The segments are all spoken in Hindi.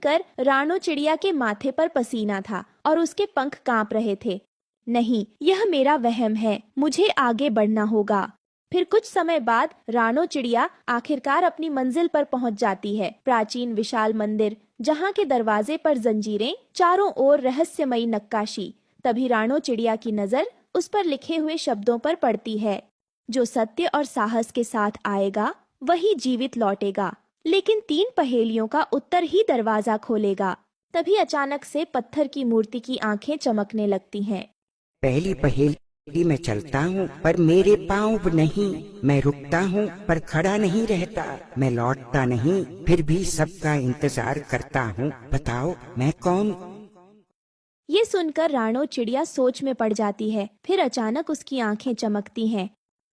सुनकर राणो चिड़िया के माथे पर पसीना था और उसके पंख कांप रहे थे। नहीं, यह मेरा वहम है, मुझे आगे बढ़ना होगा। फिर कुछ समय बाद राणो चिड़िया आखिरकार अपनी मंजिल पर पहुंच जाती है। प्राचीन विशाल मंदिर, जहां के दरवाजे पर जंजीरें, चारों ओर रहस्यमयी नक्काशी। तभी राणो चिड़िया की नजर उस पर लिखे हुए शब्दों पर पड़ती है, जो सत्य और साहस के साथ आएगा वही जीवित लौटेगा, लेकिन 3 पहेलियों का उत्तर ही दरवाजा खोलेगा। तभी अचानक से पत्थर की मूर्ति की आंखें चमकने लगती हैं। पहली पहेली में चलता हूँ पर मेरे पाँव नहीं, मैं रुकता हूँ पर खड़ा नहीं रहता, मैं लौटता नहीं फिर भी सबका इंतजार करता हूँ, बताओ मैं कौन? ये सुनकर राणो चिड़िया सोच में पड़ जाती है। फिर अचानक उसकी आंखें चमकती हैं।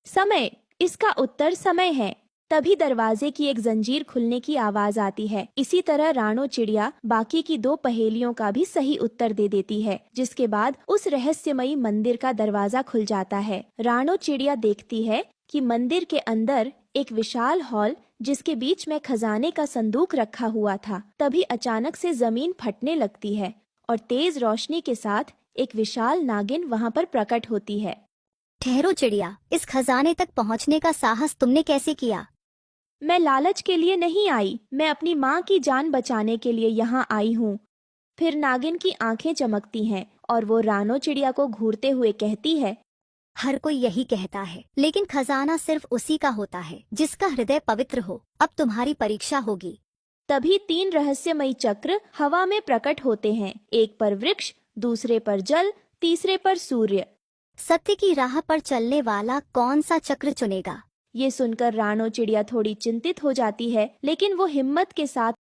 समय, इसका उत्तर समय है। तभी दरवाजे की एक जंजीर खुलने की आवाज आती है। इसी तरह राणो चिड़िया बाकी की 2 पहेलियों का भी सही उत्तर दे देती है, जिसके बाद उस रहस्यमयी मंदिर का दरवाजा खुल जाता है। राणो चिड़िया देखती है कि मंदिर के अंदर एक विशाल हॉल, जिसके बीच में खजाने का संदूक रखा हुआ था। तभी अचानक से जमीन फटने लगती है और तेज रोशनी के साथ एक विशाल नागिन वहां पर प्रकट होती है। ठहरो चिड़िया, इस खजाने तक पहुंचने का साहस तुमने कैसे किया? मैं लालच के लिए नहीं आई, मैं अपनी माँ की जान बचाने के लिए यहाँ आई हूँ। फिर नागिन की आंखें चमकती हैं और वो राणो चिड़िया को घूरते हुए कहती है, हर कोई यही कहता है, लेकिन खजाना सिर्फ उसी का होता है जिसका हृदय पवित्र हो। अब तुम्हारी परीक्षा होगी। तभी 3 रहस्यमयी चक्र हवा में प्रकट होते हैं। एक पर वृक्ष, दूसरे पर जल, तीसरे पर सूर्य। सत्य की राह पर चलने वाला कौन सा चक्र चुनेगा? ये सुनकर राणो चिड़िया थोड़ी चिंतित हो जाती है, लेकिन वो हिम्मत के साथ